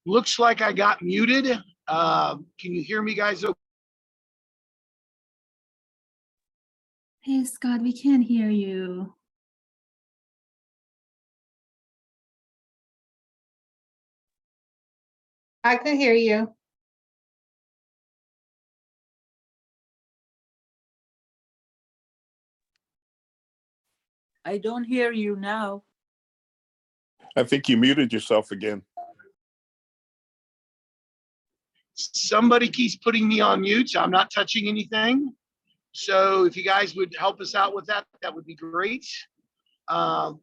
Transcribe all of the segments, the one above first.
Looks like I got muted. Can you hear me, guys? Hey, Scott, we can't hear you. I can hear you. I don't hear you now. I think you muted yourself again. Somebody keeps putting me on mute, so I'm not touching anything. So if you guys would help us out with that, that would be great.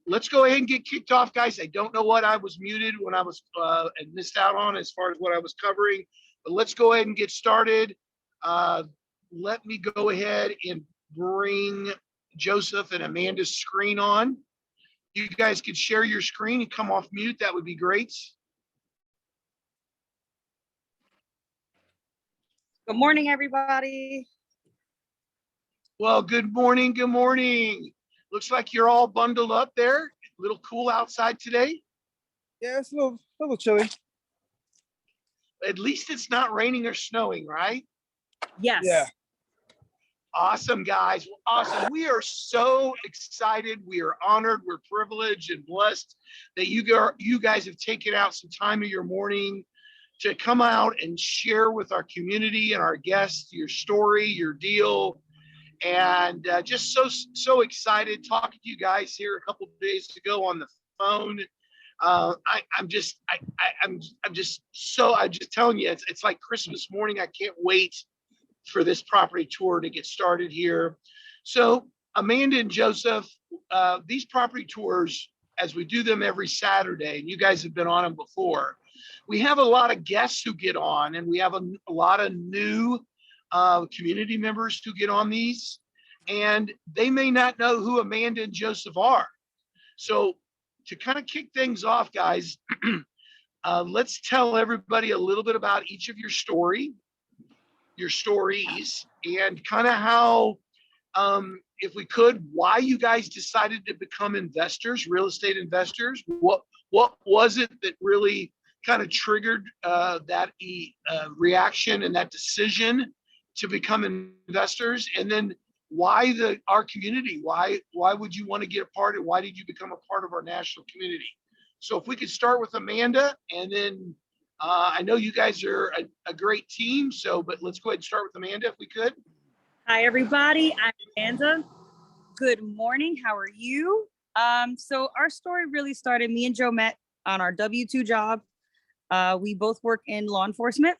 Let's go ahead and get kicked off, guys. I don't know what I was muted when I was and missed out on as far as what I was covering, but let's go ahead and get started. Let me go ahead and bring Joseph and Amanda's screen on. You guys could share your screen and come off mute. That would be great. Good morning, everybody. Well, good morning. Good morning. Looks like you're all bundled up there. A little cool outside today. Yeah, it's a little chilly. At least it's not raining or snowing, right? Yes. Yeah. Awesome, guys. Awesome. We are so excited. We are honored. We're privileged and blessed that you guys have taken out some time of your morning to come out and share with our community and our guests your story, your deal, and just so excited talking to you guys here a couple of days ago on the phone. I'm just telling you, it's like Christmas morning. I can't wait for this property tour to get started here. So Amanda and Joseph, these property tours, as we do them every Saturday, and you guys have been on them before, we have a lot of guests who get on, and we have a lot of new community members who get on these, and they may not know who Amanda and Joseph are. So to kind of kick things off, guys, let's tell everybody a little bit about each of your stories, and kind of how, if we could, why you guys decided to become investors, real estate investors. What was it that really kind of triggered that reaction and that decision to become investors? And then why our community? Why would you want to get a part, and why did you become a part of our national community? So if we could start with Amanda, and then I know you guys are a great team, but let's go ahead and start with Amanda if we could. Hi, everybody. I'm Amanda. Good morning. How are you? So our story really started, me and Joe met on our W-2 job. We both work in law enforcement.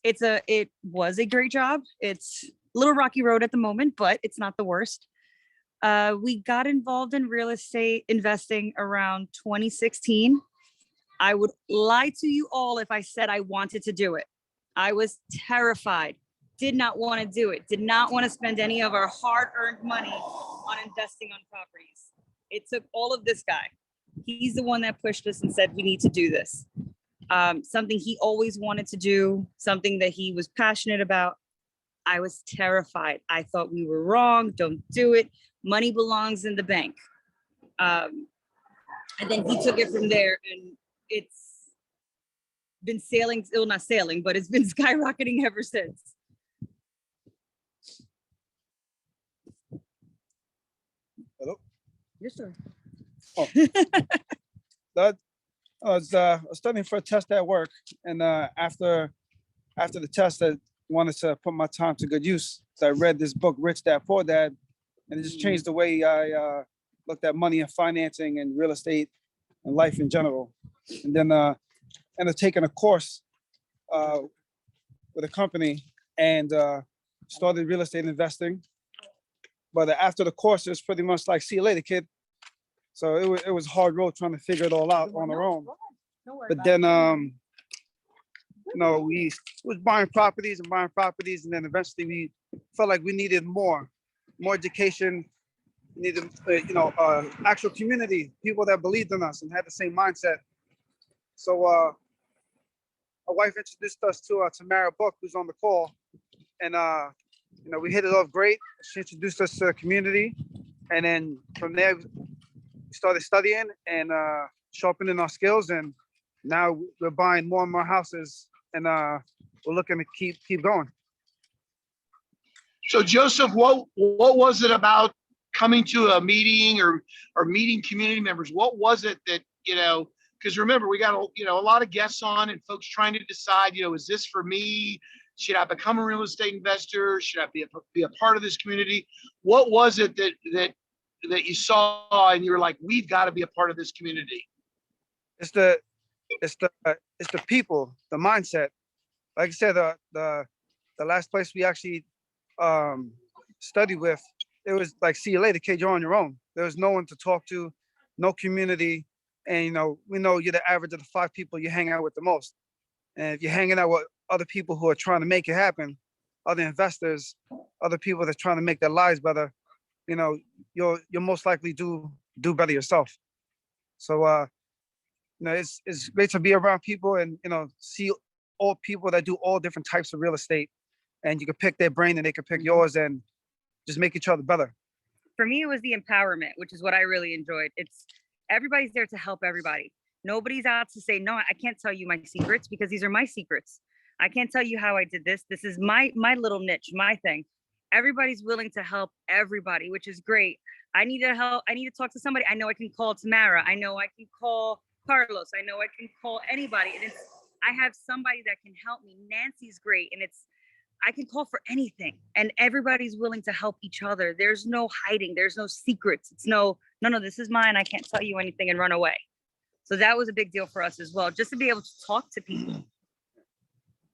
It was a great job. It's a little rocky road at the moment, but it's not the worst. We got involved in real estate investing around 2016. I would lie to you all if I said I wanted to do it. I was terrified, did not want to do it, did not want to spend any of our hard-earned money on investing on properties. It took all of this guy. He's the one that pushed us and said, we need to do this. Something he always wanted to do, something that he was passionate about. I was terrified. I thought we were wrong. Don't do it. Money belongs in the bank. And then he took it from there, and it's been sailing, still not sailing, but it's been skyrocketing ever since. Hello? Yes, sir. Oh. I was studying for a test at work, and after the test, I wanted to put my time to good use. So I read this book, Rich Dad Poor Dad, and it just changed the way I looked at money and financing and real estate and life in general. And then ended up taking a course with a company and started real estate investing. But after the course, it was pretty much like, see you later, kid. So it was a hard road trying to figure it all out on our own. But then, we was buying properties, and then eventually we felt like we needed more education, needed, actual community, people that believed in us and had the same mindset. So our wife introduced us to Tamara Book, who's on the call, and we hit it off great. She introduced us to the community, and then from there we started studying and sharpening our skills, and now we're buying more and more houses, and we're looking to keep going. So Joseph, what was it about coming to a meeting or meeting community members? What was it that, because remember, we got, a lot of guests on and folks trying to decide, is this for me? Should I become a real estate investor? Should I be a part of this community? What was it that you saw and you were like, we've got to be a part of this community? It's the people, the mindset. Like I said, the last place we actually studied with, it was like, see you later, kid, you're on your own. There was no one to talk to, no community. And, we know you're the average of the 5 people you hang out with the most. And if you're hanging out with other people who are trying to make it happen, other investors, other people that are trying to make their lives better, you'll most likely do better yourself. So, it's great to be around people and, see all people that do all different types of real estate, and you can pick their brain and they can pick yours and just make each other better. For me, it was the empowerment, which is what I really enjoyed. It's everybody's there to help everybody. Nobody's out to say, no, I can't tell you my secrets because these are my secrets. I can't tell you how I did this. This is my little niche, my thing. Everybody's willing to help everybody, which is great. I need to help. I need to talk to somebody. I know I can call Tamara. I know I can call Carlos. I know I can call anybody. And I have somebody that can help me. Nancy's great. And I can call for anything, and everybody's willing to help each other. There's no hiding. There's no secrets. It's no, this is mine. I can't tell you anything and run away. So that was a big deal for us as well, just to be able to talk to people.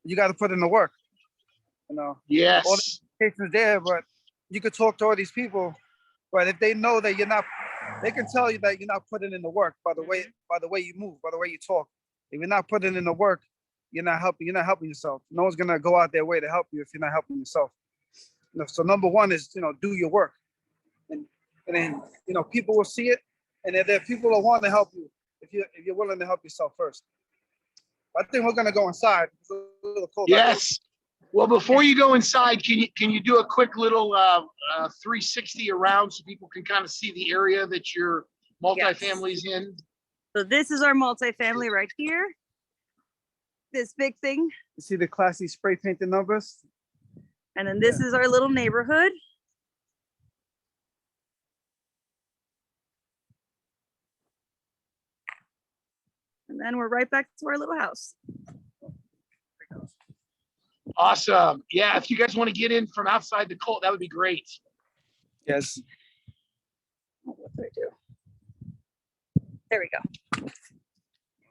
You got to put in the work, Yes. All the patience there, but you could talk to all these people, but if they know that you're not, they can tell you that you're not putting in the work by the way you move, by the way you talk. If you're not putting in the work, you're not helping yourself. No one's gonna go out their way to help you if you're not helping yourself. So number one is, do your work, and then people will see it, and if there are people who want to help you, if you're willing to help yourself first. I think we're gonna go inside. It's a little cold. Yes. Well, before you go inside, can you do a quick little 360 around so people can kind of see the area that your multifamily's in? So this is our multifamily right here. This big thing. You see the classy spray painted numbers? And then this is our little neighborhood. And then we're right back to our little house. Awesome. Yeah, if you guys want to get in from outside the cult, that would be great. Yes. What do I do? There we go.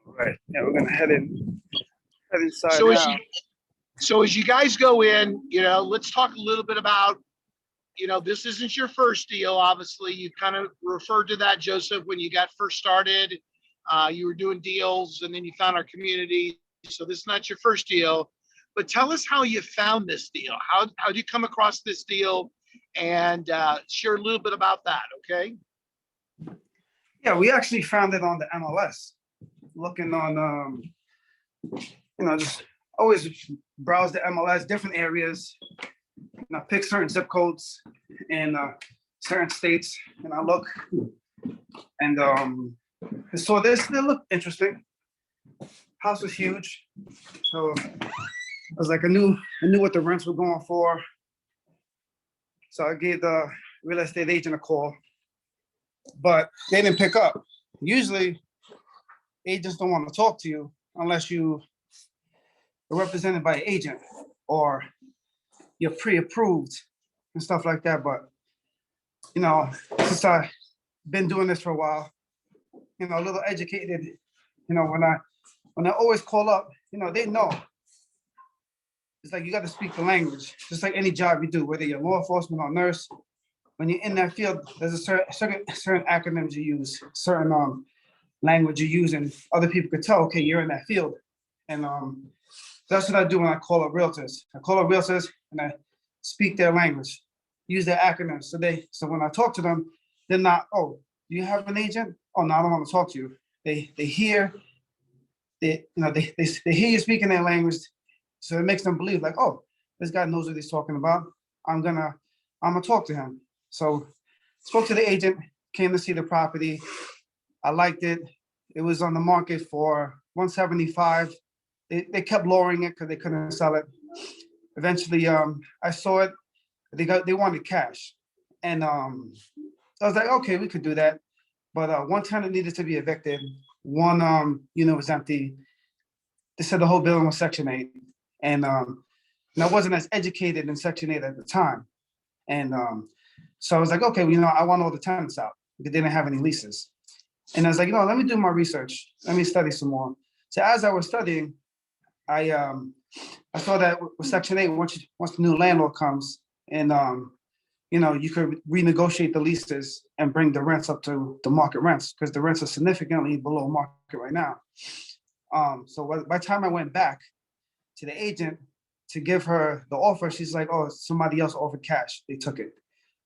All right. Yeah, we're gonna head inside So now. as you guys go in, let's talk a little bit about, this isn't your first deal. Obviously, you kind of referred to that, Joseph, when you got first started. You were doing deals and then you found our community. So this is not your first deal, but tell us how you found this deal. How did you come across this deal, and share a little bit about that, okay? Yeah, we actually found it on the MLS. Looking on, just always browse the MLS, different areas. And I pick certain zip codes in certain states, and I look, and so this looked interesting. House was huge, so I was like, I knew what the rents were going for. So I gave the real estate agent a call, but they didn't pick up. Usually, agents don't want to talk to you unless you are represented by an agent or you're pre-approved and stuff like that. But since I've been doing this for a while, a little educated, when I always call up, they know. It's like you got to speak the language, just like any job you do, whether you're law enforcement or nurse. When you're in that field, there's a certain acronyms you use, certain language you use, and other people could tell, okay, you're in that field. And that's what I do when I call up realtors. I call up realtors and I speak their language, use their acronyms. So when I talk to them, they're not, oh, do you have an agent? Oh no, I don't want to talk to you. They hear, they hear you speaking their language. So it makes them believe like, oh, this guy knows what he's talking about. I'm gonna talk to him. So spoke to the agent, came to see the property. I liked it. It was on the market for 175. They kept lowering it because they couldn't sell it. Eventually, I saw it. They wanted cash, and I was like, okay, we could do that. But one tenant needed to be evicted. One unit was empty. They said the whole building was Section 8, and I wasn't as educated in Section 8 at the time, and so I was like, okay, well, I want all the tenants out because they didn't have any leases, and I was like, let me do my research. Let me study some more. So as I was studying, I saw that with Section 8, once the new landlord comes and you could renegotiate the leases and bring the rents up to the market rents because the rents are significantly below market right now. So by the time I went back to the agent to give her the offer, she's like, oh, somebody else offered cash. They took it.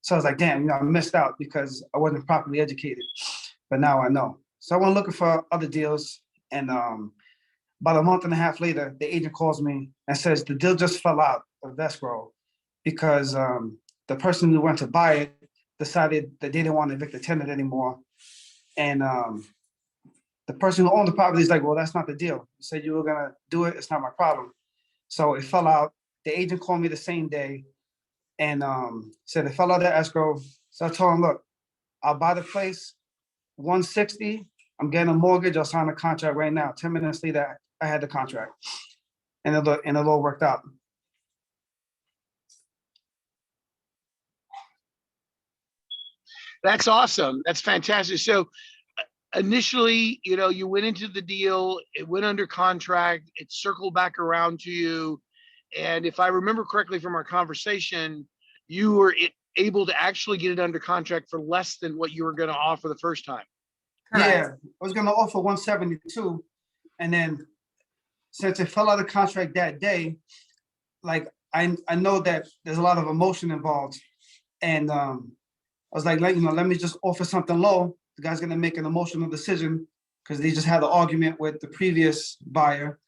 So I was like, damn, I missed out because I wasn't properly educated. But now I know. So I went looking for other deals. And about a month and a half later, the agent calls me and says the deal just fell out of escrow because the person who went to buy it decided that they didn't want to evict the tenant anymore. And the person who owned the property is like, well, that's not the deal. You said you were going to do it. It's not my problem. So it fell out. The agent called me the same day and said it fell out of escrow. So I told him, look, I'll buy the place, 160. I'm getting a mortgage. I'll sign a contract right now. 10 minutes later, I had the contract. And it all worked out. That's awesome. That's fantastic. So initially, you went into the deal, it went under contract, it circled back around to you. And if I remember correctly from our conversation, you were able to actually get it under contract for less than what you were going to offer the first time. Yeah, I was going to offer 172. And then since it fell out of contract that day, like I know that there's a lot of emotion involved. And I was like, let me just offer something low. The guy's going to make an emotional decision because they just had an argument with the previous buyer.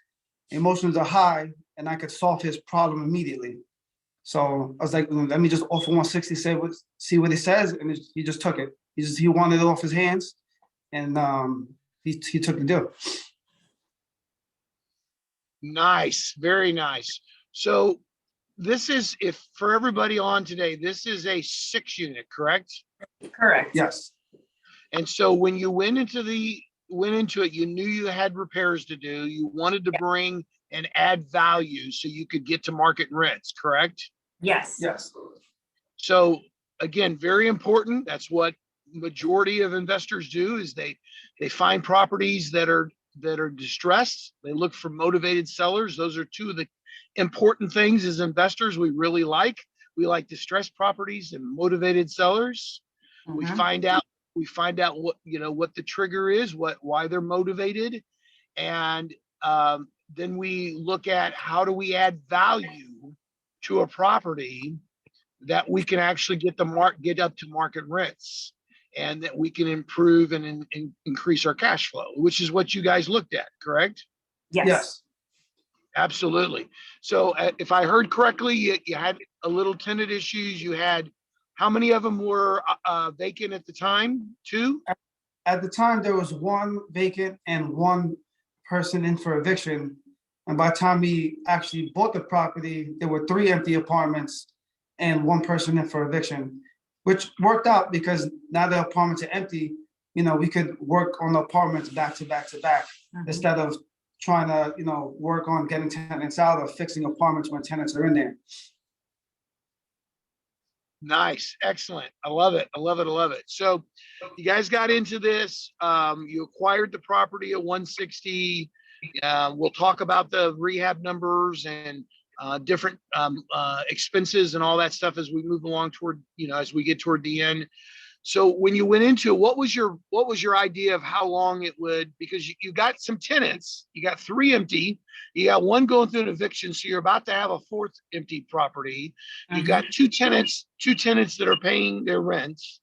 Emotions are high and I could solve his problem immediately. So I was like, let me just offer 160, see what he says. And he just took it. He wanted it off his hands and he took the deal. Nice. Very nice. So this is, if for everybody on today, this is a 6-unit, correct? Correct. Yes. And so when you went into it, you knew you had repairs to do. You wanted to bring and add value so you could get to market rents, correct? Yes. Yes. So again, very important. That's what majority of investors do is they find properties that are distressed. They look for motivated sellers. Those are two of the important things as investors we really like. We like distressed properties and motivated sellers. We find out what what the trigger is, why they're motivated, and then we look at how do we add value to a property that we can actually get up to market rents, and that we can improve and increase our cash flow, which is what you guys looked at, correct? Yes. Yes. Absolutely. So if I heard correctly, you had a little tenant issues. You had, how many of them were vacant at the time? 2? At the time, there was 1 vacant and 1 person in for eviction. And by the time we actually bought the property, there were 3 empty apartments and 1 person in for eviction, which worked out because now the apartments are empty. We could work on the apartments back to back to back instead of trying to, work on getting tenants out or fixing apartments when tenants are in there. Nice. Excellent. I love it. I love it. I love it. So you guys got into this. You acquired the property at 160. We'll talk about the rehab numbers and different expenses and all that stuff as we move along toward, as we get toward the end. So when you went into it, what was your idea of how long it would, because you got some tenants, you got 3 empty, you got 1 going through an eviction. So you're about to have a 4th empty property. You got 2 tenants that are paying their rents.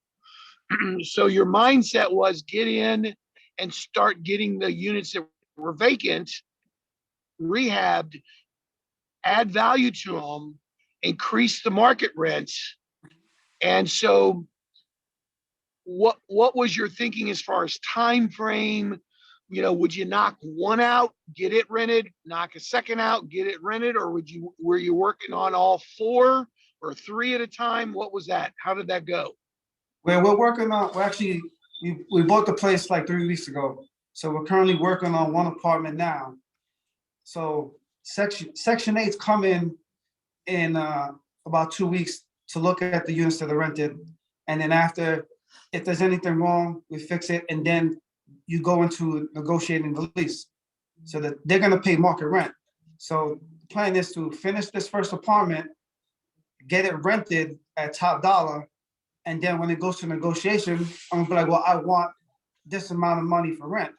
So your mindset was get in and start getting the units that were vacant, rehabbed, add value to them, increase the market rents. And so what was your thinking as far as time frame, would you knock one out, get it rented, knock a second out, get it rented, or were you working on all four or three at a time? What was that? How did that go? We're working on, we bought the place like 3 weeks ago. So we're currently working on one apartment now. So section 8's coming in about 2 weeks to look at the units that are rented. And then after, if there's anything wrong, we fix it. And then you go into negotiating the lease so that they're gonna pay market rent. So the plan is to finish this first apartment, get it rented at top dollar. And then when it goes to negotiation, I'm gonna be like, well, I want this amount of money for rent.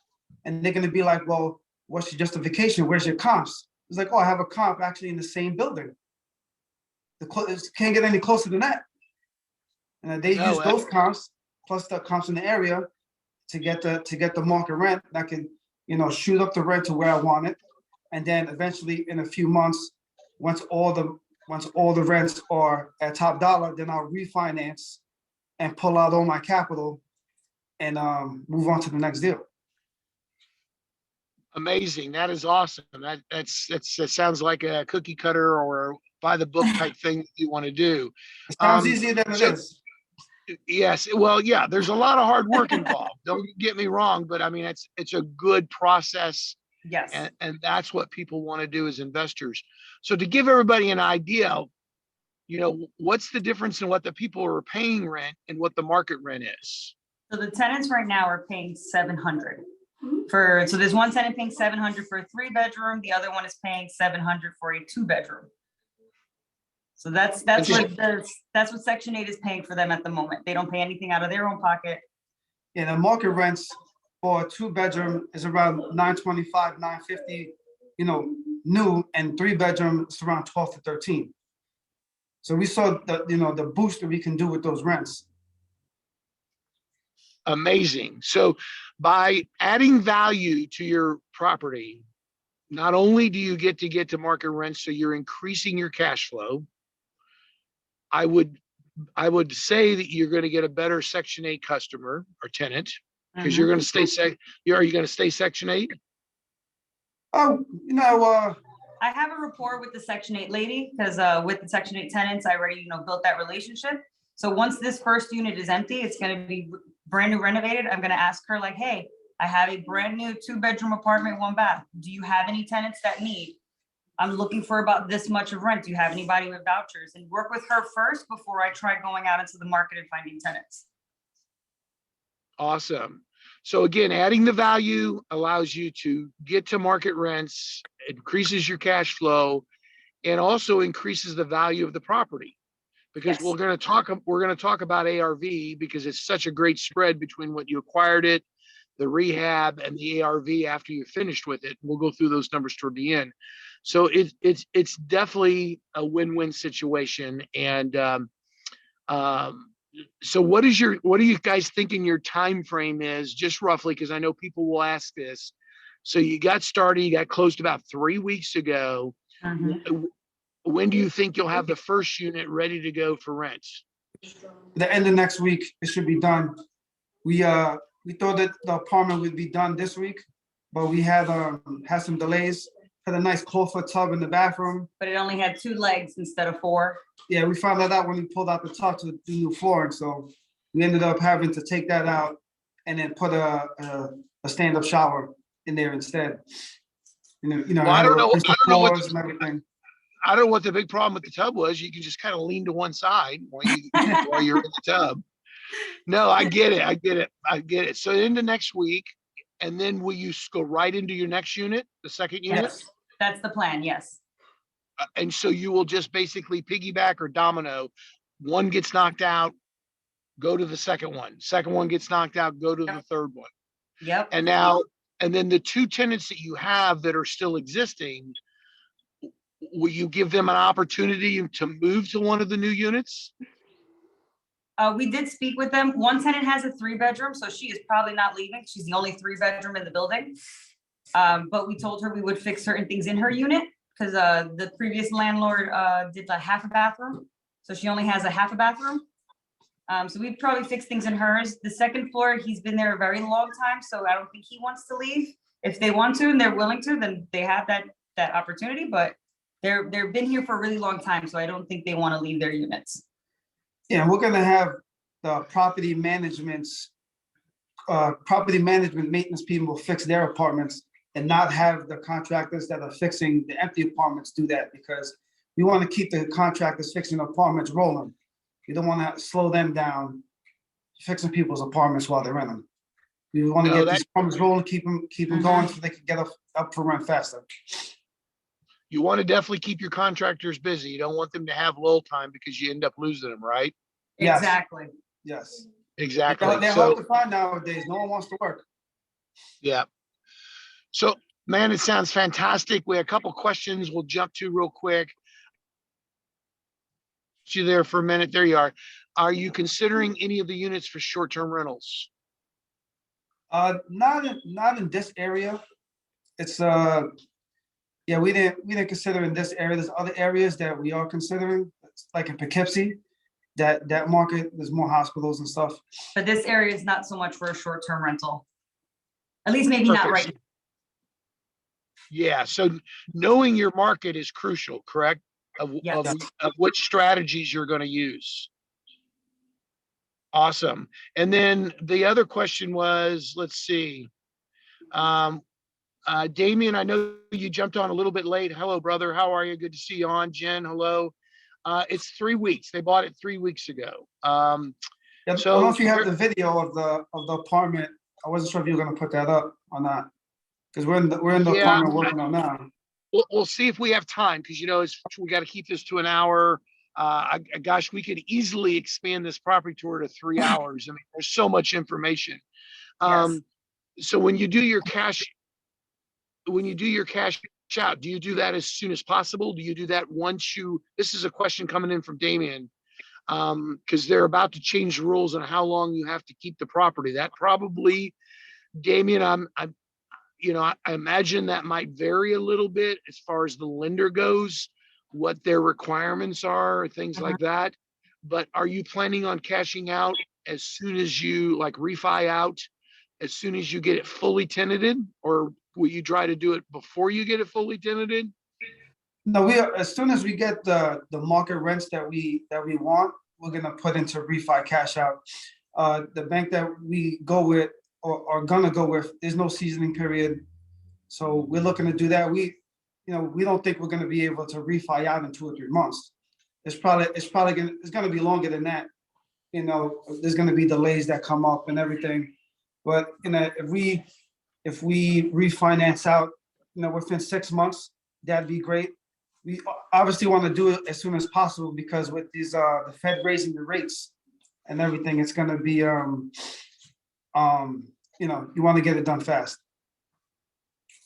And they're gonna be like, well, what's your justification? Where's your comps? It's like, oh, I have a comp actually in the same building. Can't get any closer than that. And they use those comps plus the comps in the area to get the market rent that can, shoot up the rent to where I want it. And then eventually in a few months, once all the rents are at top dollar, then I'll refinance and pull out all my capital and move on to the next deal. Amazing. That is awesome. That sounds like a cookie cutter or by the book type thing that you want to do. It sounds easier than it is. Yes. Well, yeah, there's a lot of hard work involved. Don't get me wrong, but I mean, it's a good process. Yes. And that's what people want to do as investors. So to give everybody an idea, what's the difference in what the people are paying rent and what the market rent is? So the tenants right now are paying 700 so there's one tenant paying 700 for a 3-bedroom. The other one is paying 700 for a 2-bedroom. So that's what Section 8 is paying for them at the moment. They don't pay anything out of their own pocket. Yeah, the market rents for a 2-bedroom is around $925, $950, new, and 3-bedroom is around 12 to 13. So we saw the boost that we can do with those rents. Amazing. So by adding value to your property, not only do you get to market rent, so you're increasing your cash flow. I would say that you're going to get a better Section 8 customer or tenant because you're going to stay are you going to stay Section 8? Oh, I have a rapport with the Section 8 lady because with the Section 8 tenants, I already, built that relationship. So once this first unit is empty, it's going to be brand new renovated. I'm going to ask her like, hey, I have a brand new 2-bedroom apartment, 1 bath. Do you have any tenants that need? I'm looking for about this much of rent. Do you have anybody with vouchers? And work with her first before I try going out into the market and finding tenants. Awesome. So again, adding the value allows you to get to market rents, increases your cash flow, and also increases the value of the property. Because Yes. we're going to talk about ARV because it's such a great spread between what you acquired it, the rehab, and the ARV after you're finished with it. We'll go through those numbers toward the end. So it's definitely a win-win situation. And so what are you guys thinking your time frame is, just roughly, because I know people will ask this. So you got started, you got closed about 3 weeks ago. When do you think you'll have the first unit ready to go for rent? The end of next week, it should be done. We thought that the apartment would be done this week, but we had some delays. Had a nice clawfoot tub in the bathroom. But it only had 2 legs instead of 4. Yeah, we found that out when we pulled out the tub to do new flooring. So we ended up having to take that out and then put a stand-up shower in there instead. Well, I don't know what and everything. I don't know what the big problem with the tub was. You can just kind of lean to one side while you're in the tub. No, I get it. So into next week, and then will you go right into your next unit, the second unit? Yes, that's the plan. Yes. And so you will just basically piggyback or domino. One gets knocked out, go to the second one. Second one gets knocked out, go to the third one. Yep. And then the 2 tenants that you have that are still existing, will you give them an opportunity to move to one of the new units? We did speak with them. One tenant has a 3-bedroom, so she is probably not leaving. She's the only 3-bedroom in the building. But we told her we would fix certain things in her unit because the previous landlord did a half a bathroom. So she only has a half a bathroom. So we'd probably fix things in hers. The second floor, he's been there a very long time, so I don't think he wants to leave. If they want to and they're willing to, then they have that opportunity, but they've been here for a really long time, so I don't think they want to leave their units. Yeah, we're gonna have the property management maintenance people fix their apartments and not have the contractors that are fixing the empty apartments do that, because we want to keep the contractors fixing apartments rolling. We don't want to slow them down fixing people's apartments while they're in them. We want to No, get that- these apartments rolling, keep them going so they can get up for rent faster. You want to definitely keep your contractors busy. You don't want them to have lull time because you end up losing them, right? Yes. Exactly. Yes. Exactly. They're So, hard to find nowadays. No one wants to work. yeah. So, man, it sounds fantastic. We have a couple questions we'll jump to real quick. You there for a minute. There you are. Are you considering any of the units for short-term rentals? Not in this area. It's yeah, we didn't consider in this area. There's other areas that we are considering, like in Poughkeepsie. That market, there's more hospitals and stuff. But this area is not so much for a short-term rental. At least maybe not Perfect. right. Yeah, so knowing your market is crucial, correct? Yes. Of which strategies you're gonna use. Awesome. And then the other question was, let's see. Damien, I know you jumped on a little bit late. Hello, brother. How are you? Good to see you on. Jen, hello. It's 3 weeks. They bought it 3 weeks ago. Yeah, I So don't know if you have we're- the video of the apartment. I wasn't sure if you were gonna put that up or not. Because we're in the Yeah, apartment working on now. we'll see if we have time, because we got to keep this to an hour. Gosh, we could easily expand this property tour to 3 hours. I mean, there's so much information. So when you do your cash out, do you do that as soon as possible? Do you do that this is a question coming in from Damien. Because they're about to change the rules on how long you have to keep the property. That probably, Damien, I imagine that might vary a little bit as far as the lender goes, what their requirements are, things like that. But are you planning on cashing out as soon as you refi out, as soon as you get it fully tenanted, or will you try to do it before you get it fully tenanted? No, as soon as we get the market rents that we want, we're gonna put into refi cash out. The bank that we go with or are gonna go with, there's no seasoning period. So we're looking to do that. We don't think we're gonna be able to refi out in 2 or 3 months. It's gonna be longer than that. There's gonna be delays that come up and everything. But if we refinance out, within 6 months, that'd be great. We obviously want to do it as soon as possible, because with these the Fed raising the rates and everything, it's gonna be you want to get it done fast.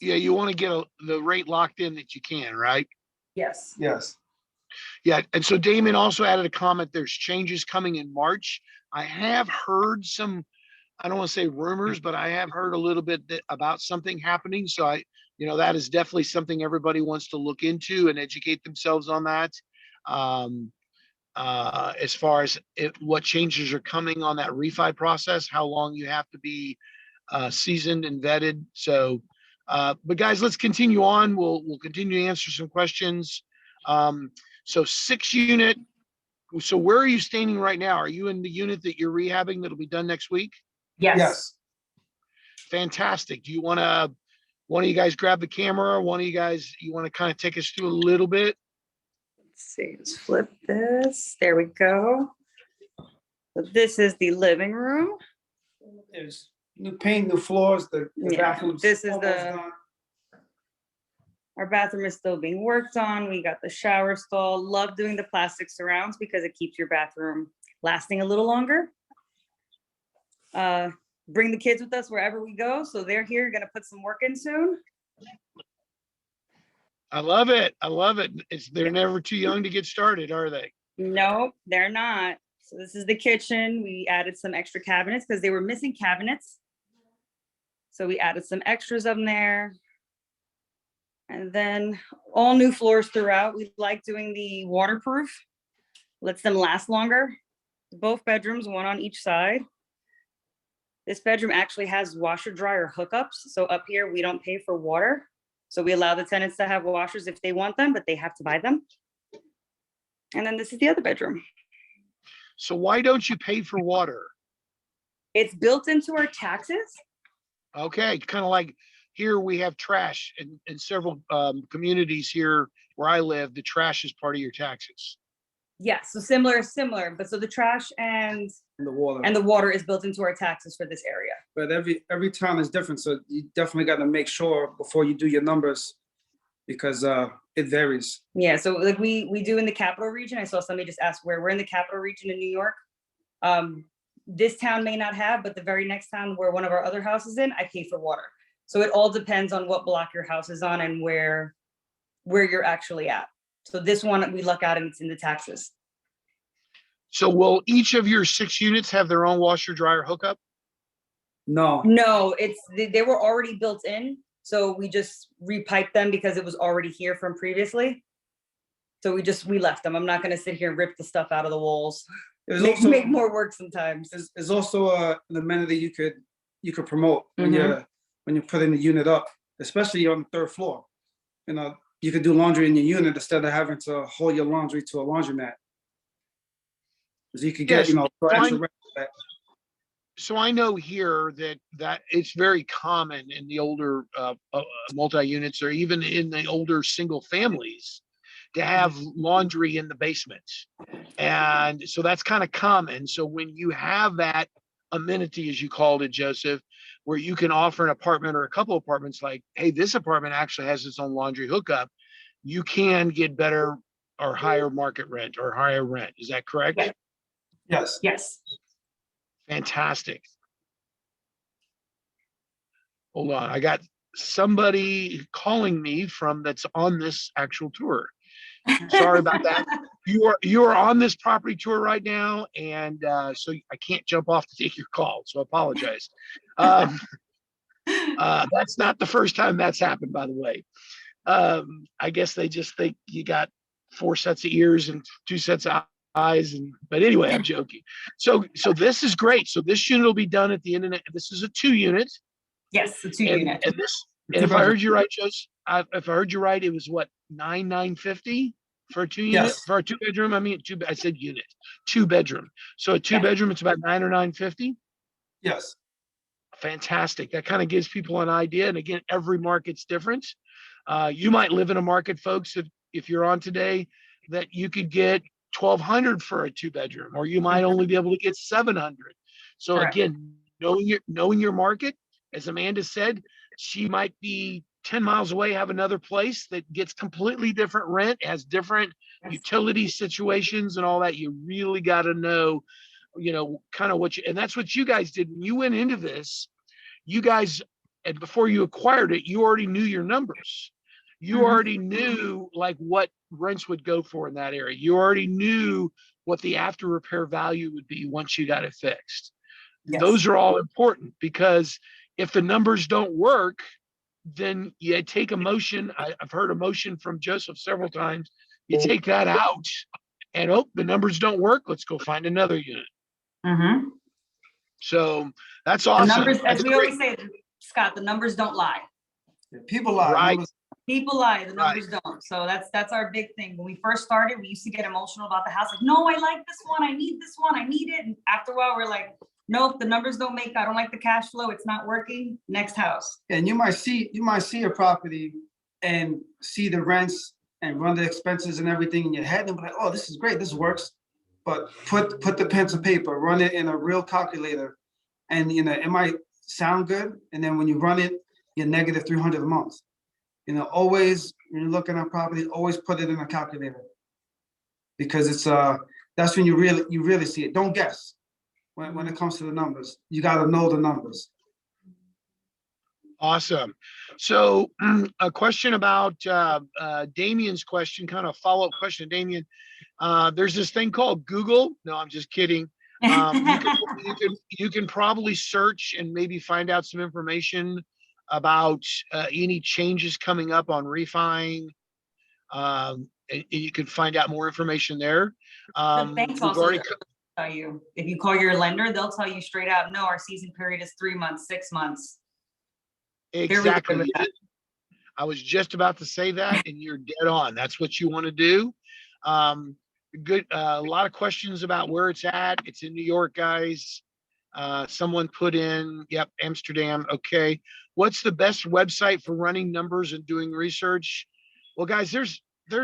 Yeah, you want to get the rate locked in that you can, right? Yes. Yes. Yeah, and so Damon also added a comment, there's changes coming in March. I have heard some, I don't want to say rumors, but I have heard a little bit about something happening. So that is definitely something everybody wants to look into and educate themselves on that. As far as what changes are coming on that refi process, how long you have to be seasoned and vetted. So, but guys, let's continue on. We'll continue to answer some questions. So 6 unit. So where are you standing right now? Are you in the unit that you're rehabbing that'll be done next week? Yes. Fantastic. Do you want to, one of you guys grab the camera? One of you guys, you want to kind of take us through a little bit? Let's see, let's flip this. There we go. So this is the living room. There's new paint, new floors. The Yeah, bathrooms. this is almost the- done. Our bathroom is still being worked on. We got the shower stall. Love doing the plastic surrounds because it keeps your bathroom lasting a little longer. Bring the kids with us wherever we go. So they're here, gonna put some work in soon. I love it. I love it. They're never too young to get started, are they? Nope, they're not. So this is the kitchen. We added some extra cabinets because they were missing cabinets. So we added some extras up there. And then all new floors throughout. We like doing the waterproof. Lets them last longer. Both bedrooms, one on each side. This bedroom actually has washer dryer hookups. So up here, we don't pay for water. So we allow the tenants to have washers if they want them, but they have to buy them. And then this is the other bedroom. So why don't you pay for water? It's built into our taxes. Okay, kind of like here we have trash in several communities here where I live, the trash is part of your taxes. Yes, so similar, but so the trash In the water. and the water is built into our taxes for this area. But every town is different, so you definitely got to make sure before you do your numbers, because it varies. Yeah, so like we do in the capital region. I saw somebody just ask where we're in the capital region in New York. This town may not have, but the very next town where one of our other houses in, I pay for water. So it all depends on what block your house is on and where you're actually at. So this one, we luck out and it's in the taxes. So will each of your 6 units have their own washer dryer hookup? No, No, they were already built in. So we just repiped them because it was already here from previously. So we left them. I'm not gonna sit here and rip the stuff out of the walls. there's Make, also make more work sometimes. there's also an amenity you could promote when Mhm. you're putting the unit up, especially on the third floor. You know, you could do laundry in your unit instead of having to haul your laundry to a laundromat. Because you could get, Yes, for extra fine. rent for that. So I know here that it's very common in the older multi-units or even in the older single families to have laundry in the basement. And so that's kind of common. So when you have that amenity, as you called it, Joseph, where you can offer an apartment or a couple apartments like, hey, this apartment actually has its own laundry hookup, you can get better or higher market rent or higher rent. Is that correct? Yeah. Yes. Yes. Fantastic. Hold on, I got somebody calling me from that's on this actual tour. Sorry about that. You are on this property tour right now, and so I can't jump off to take your call. So I apologize. That's not the first time that's happened, by the way. I guess they just think you got 4 sets of ears and 2 sets of eyes, but anyway, I'm joking. So this is great. So this unit will be done at the end of this is a 2 unit. Yes, the 2 And, unit. and this, and if I heard you right, Joseph, if I heard you right, it was what, 9,950 for a 2 unit, Yes. for a 2 bedroom? I mean, I said unit, 2 bedroom. So a 2 Yeah. bedroom, it's about 9 or 950. Yes. Fantastic. That kind of gives people an idea. And again, every market's different. You might live in a market, folks, if you're on today, that you could get 1,200 for a 2 bedroom, or you might only be able to get 700. So Correct. again, knowing your market, as Amanda said, she might be 10 miles away, have another place that gets completely different rent, has different utility situations and all that. You really got to know, kind of and that's what you guys did when you went into this. You guys, and before you acquired it, you already knew your numbers. You Mhm. already knew like what rents would go for in that area. You already knew what the after repair value would be once you got it fixed. Yes. Those are all important, because if the numbers don't work, then you take a motion. I've heard a motion from Joseph several times. You take that out and, the numbers don't work. Let's go find another unit. Mhm. So that's The awesome. numbers, That's as we great. always say, Scott, the numbers don't lie. People lie. Right. Numbers- People lie, the numbers don't. So that's our big thing. When we first started, we used to get emotional about the house. Like, no, I like this one. I need this one. I need it. And after a while, we're like, nope, the numbers don't make, I don't like the cash flow. It's not working. Next house. And you might see a property and see the rents and run the expenses and everything in your head and be like, oh, this is great, this works. But put the pen to paper, run it in a real calculator, and it might sound good. And then when you run it, you're negative 300 a month. Always when you're looking at property, always put it in a calculator, because it's that's when you really see it. Don't guess when it comes to the numbers. You got to know the numbers. Awesome. So a question about Damien's question, kind of follow-up question, Damien. There's this thing called Google. No, I'm just kidding. You can probably search and maybe find out some information about any changes coming up on refining. And you can find out more information there. The banks We've also, already tell you. If you call your lender, they'll tell you straight out, no, our season period is 3 months, 6 months. really good Exactly. with that. I was just about to say that, and you're dead on. That's what you want to do. Good. A lot of questions about where it's at. It's in New York, guys. Someone put in, yep, Amsterdam. Okay. What's the best website for running numbers and doing research? Well, guys, there's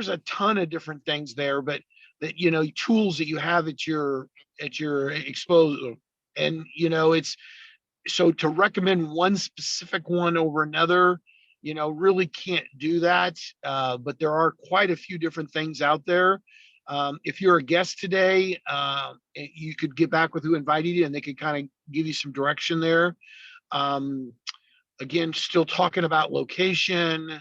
a ton of different things there, but that, tools that you have at your disposal. And, it's, so to recommend one specific one over another, really can't do that. But there are quite a few different things out there. If you're a guest today, you could get back with who invited you and they could kind of give you some direction there. Again, still talking about location.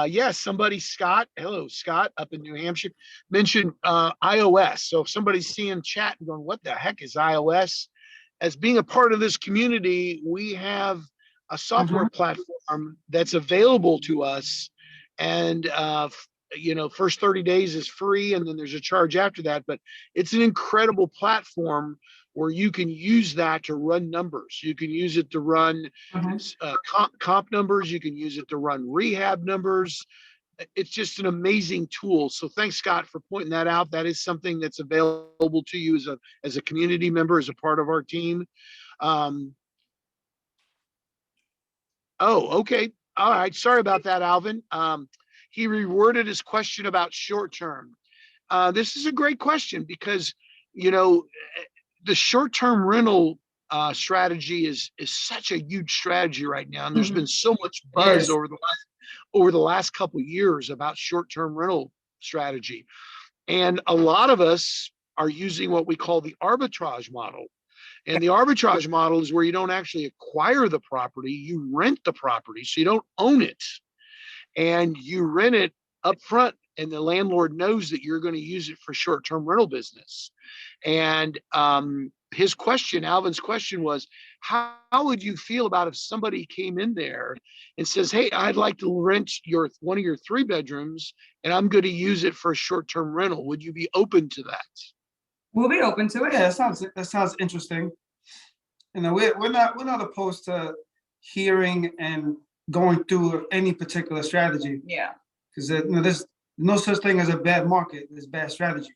Yes, somebody, Scott, hello, Scott, up in New Hampshire, mentioned iOS. So if somebody's seeing chat and going, what the heck is iOS? As being a part of this community, we have a software platform that's available to us. And, first 30 days is free and then there's a charge after that. But it's an incredible platform where you can use that to run numbers. You can use it to run comp numbers. You can use it to run rehab numbers. It's just an amazing tool. So thanks, Scott, for pointing that out. That is something that's available to you as a community member, as a part of our team. Oh, okay. All right. Sorry about that, Alvin. He reworded his question about short-term. This is a great question because, the short-term rental strategy is such a huge strategy right now. And there's been so much buzz over the last couple of years about short-term rental strategy. And a lot of us are using what we call the arbitrage model. And the arbitrage model is where you don't actually acquire the property, you rent the property, so you don't own it. And you rent it up front, and the landlord knows that you're going to use it for short-term rental business. And Alvin's question was, how would you feel about if somebody came in there and says, hey, I'd like to rent one of your 3 bedrooms and I'm going to use it for a short-term rental? Would you be open to that? We'll be open to it. Yeah, that sounds interesting. We're not opposed to hearing and going through any particular strategy. Yeah. Because there's no such thing as a bad market. There's bad strategy.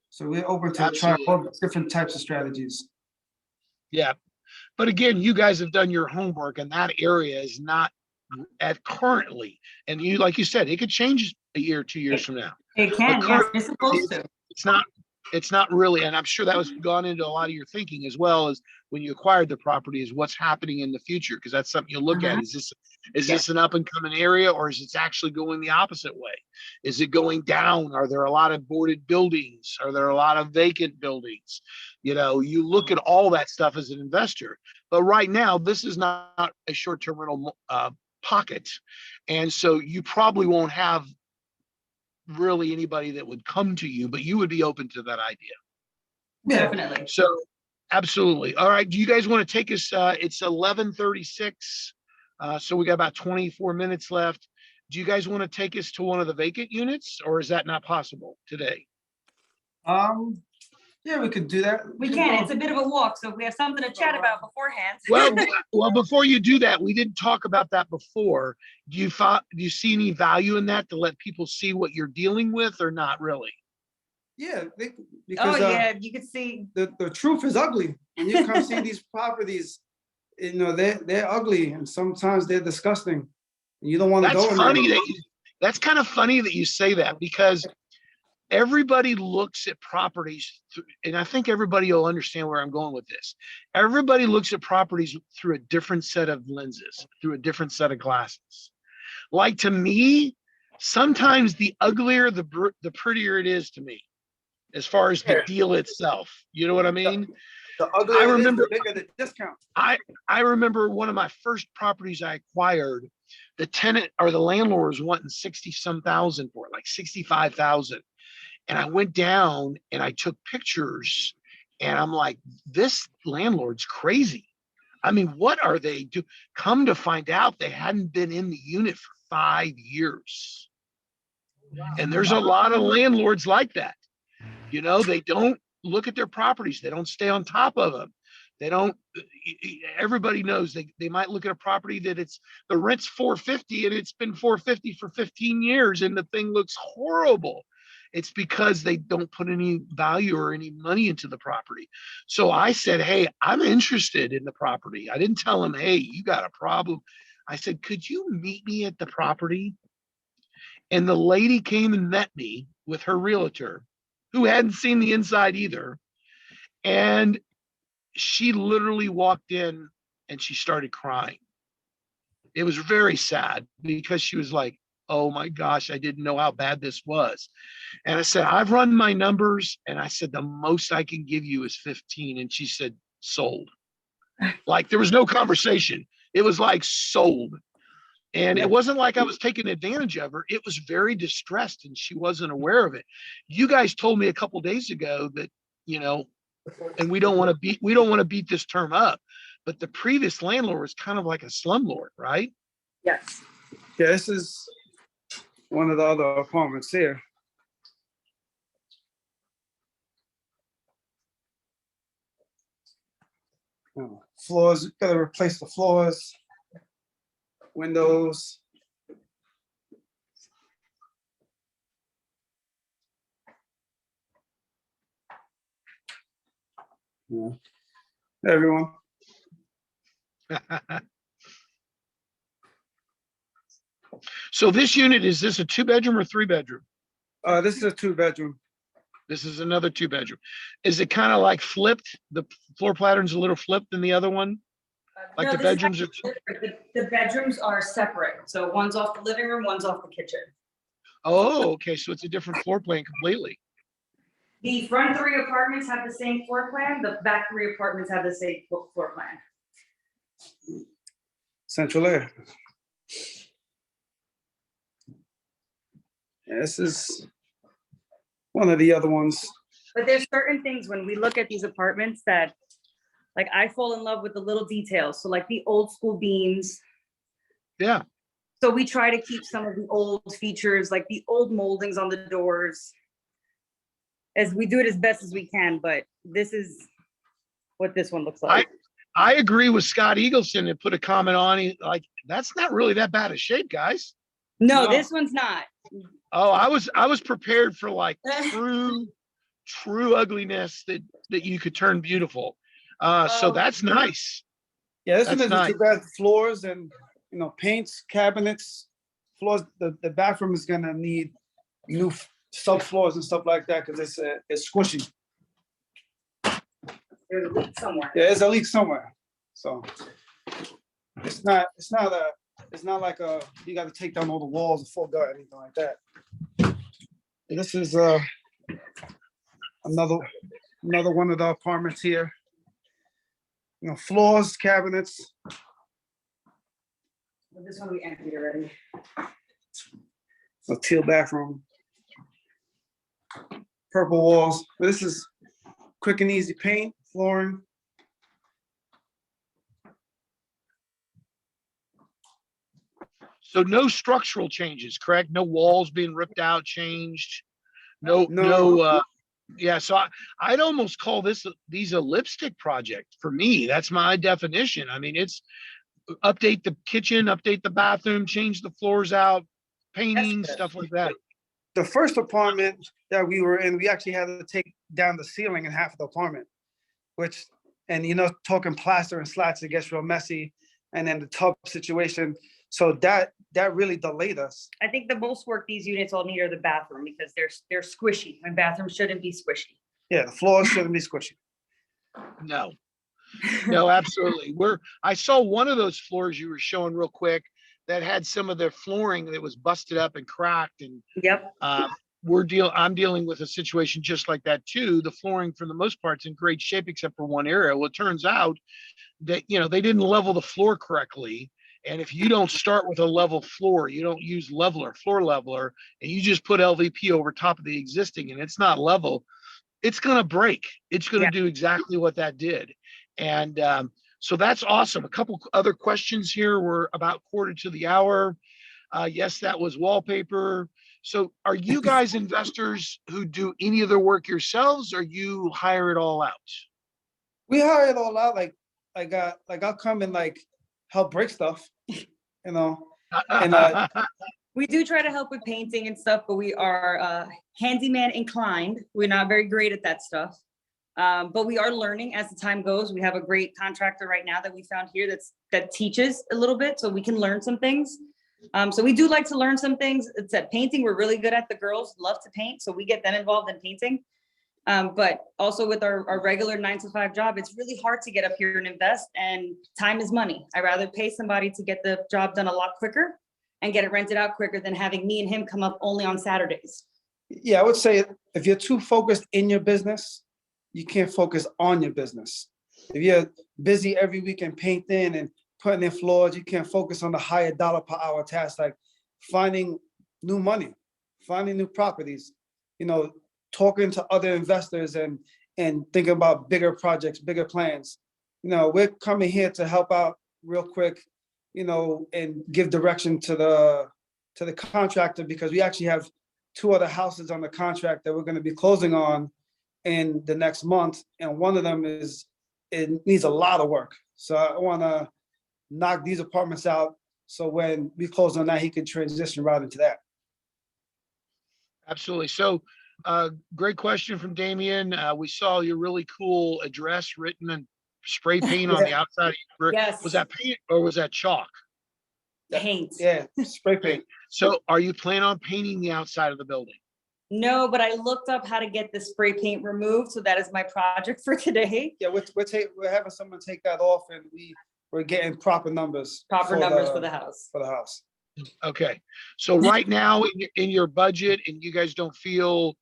So we're open to try all different types of strategies. Yeah. But again, you guys have done your homework and that area is not at currently. And like you said, it could change a year, 2 years from now. It can, yes, it's supposed to. It's not really, and I'm sure that was gone into a lot of your thinking as well as when you acquired the property, is what's happening in the future, because that's something you look at. Is this an up and coming area, or is it actually going the opposite way? Is it going down? Are there a lot of boarded buildings? Are there a lot of vacant buildings? You look at all that stuff as an investor. But right now, this is not a short-term rental pocket, and so you probably won't have really anybody that would come to you, but you would be open to that idea. Definitely. So absolutely. All right. Do you guys want to take us? It's 11:36. So we got about 24 minutes left. Do you guys want to take us to one of the vacant units, or is that not possible today? Yeah, we could do that. We can. It's a bit of a walk, so if we have something to chat about beforehand. Well, before you do that, we didn't talk about that before. Do you see any value in that to let people see what you're dealing with, or not really? Yeah, because you could see the truth is ugly. When you come see these properties, they're ugly and sometimes they're disgusting. And you don't want to go in there. That's kind of funny that you say that, because everybody looks at properties, and I think everybody will understand where I'm going with this. Everybody looks at properties through a different set of lenses, through a different set of glasses. Like, to me, sometimes the uglier, the prettier it is to me, as far as the deal itself. You know what I mean? The uglier I remember, the bigger the discount. I remember one of my first properties I acquired, the tenant or the landlord was wanting 60-some thousand for it, like 65,000. And I went down and I took pictures and I'm like, this landlord's crazy. I mean, what are they do? Come to find out, they hadn't been in the unit for 5 years. And there's a lot of landlords like that. They don't look at their properties. They don't stay on top of them. They don't, everybody knows they might look at a property that the rent's 450 and it's been 450 for 15 years and the thing looks horrible. It's because they don't put any value or any money into the property. So I said, hey, I'm interested in the property. I didn't tell him, hey, you got a problem. I said, could you meet me at the property? And the lady came and met me with her realtor, who hadn't seen the inside either. And she literally walked in and she started crying. It was very sad because she was like, oh my gosh, I didn't know how bad this was. And I said, I've run my numbers. And I said, the most I can give you is 15. And she said, sold. Like there was no conversation. It was like sold. And it wasn't like I was taking advantage of her. It was very distressed and she wasn't aware of it. You guys told me a couple of days ago that, and we don't want to beat this term up, but the previous landlord was kind of like a slumlord, right? Yes. Yeah, this is one of the other apartments here. Floors, gotta replace the floors, windows. Yeah. Hey, everyone. So this unit, is this a 2-bedroom or 3-bedroom? This is a 2-bedroom. This is another 2-bedroom. Is it kind of like flipped? The floor pattern's a little flipped than the other one? Like No, the this is bedrooms are, actually different. The bedrooms are separate. So one's off the living room, one's off the kitchen. oh, okay, so it's a different floor plan completely. The front 3 apartments have the same floor plan. The back 3 apartments have the same floor plan. Central air. Yeah, this is one of the other ones. But there's certain things when we look at these apartments that, like, I fall in love with the little details. So like the old school beams. Yeah, So we try to keep some of the old features, like the old moldings on the doors. As we do it as best as we can, but this is what this one looks like. I agree with Scott Eagleson and put a comment on it, like, that's not really that bad a shape, guys. No, No. this one's not. Oh, I was prepared for like true ugliness that you could turn beautiful. So Oh. that's nice. Yeah, this one That's is nice. too bad. Floors and, paints, cabinets, floors. The bathroom is gonna need new subfloors and stuff like that because it's squishy. There's a leak somewhere. Yeah, there's a leak somewhere. So it's not like you got to take down all the walls or full gut or anything like that. And this is another one of the apartments here. Floors, cabinets. But this one we emptied already. A teal bathroom. Purple walls. This is quick and easy paint, flooring. So no structural changes, correct? No walls being ripped out, changed. No, No. yeah. So I'd almost call these a lipstick project for me. That's my definition. I mean, it's update the kitchen, update the bathroom, change the floors out, painting, good. stuff like that. The first apartment that we were in, we actually had to take down the ceiling in half of the apartment, talking plaster and slats, it gets real messy. And then the tub situation. So that really delayed us. I think the most work these units all need are the bathroom because they're squishy and bathrooms shouldn't be squishy. Yeah, the floors shouldn't be squishy. No, absolutely. I saw one of those floors you were showing real quick that had some of their flooring that was busted up and cracked, and Yep. I'm dealing with a situation just like that too. The flooring for the most part is in great shape except for one area. Well, it turns out that they didn't level the floor correctly. And if you don't start with a level floor, you don't use floor leveler, and you just put LVP over top of the existing and it's not level, it's going to break. It's going to do exactly what that did. And so that's awesome. A couple other questions here. We're about quarter to the hour. Yes, that was wallpaper. So are you guys investors who do any of the work yourselves or you hire it all out? We hire it all out, like I'll come and like help break stuff, you know. And, We do try to help with painting and stuff, but we are handyman inclined. We're not very great at that stuff. But we are learning as the time goes. We have a great contractor right now that we found here that teaches a little bit, so we can learn some things. So we do like to learn some things. It's at painting, we're really good at. The girls love to paint, so we get them involved in painting. But also with our regular 9 to 5 job, it's really hard to get up here and invest, and time is money. I'd rather pay somebody to get the job done a lot quicker and get it rented out quicker than having me and him come up only on Saturdays. yeah, I would say if you're too focused in your business, you can't focus on your business. If you're busy every weekend painting and putting in floors, you can't focus on the higher dollar per hour tasks like finding new money, finding new properties, you know, talking to other investors and thinking about bigger projects, bigger plans. You know, we're coming here to help out real quick, you know, and give direction to the contractor, because we actually have 2 other houses on the contract that we're going to be closing on in the next month, and one of them it needs a lot of work. So I want to knock these apartments out, so when we close on that, he can transition right into that. Absolutely. So, great question from Damien. We saw your really cool address written and spray paint on the outside of your brick. Yes. Was that paint or was that chalk? Paint. Yeah, spray paint. So are you planning on painting the outside of the building? No, but I looked up how to get the spray paint removed, so that is my project for today. Yeah, we're having someone take that off, and we're getting proper numbers. Proper numbers for the house. For the house. Okay. So right now in your budget, and you guys don't feel,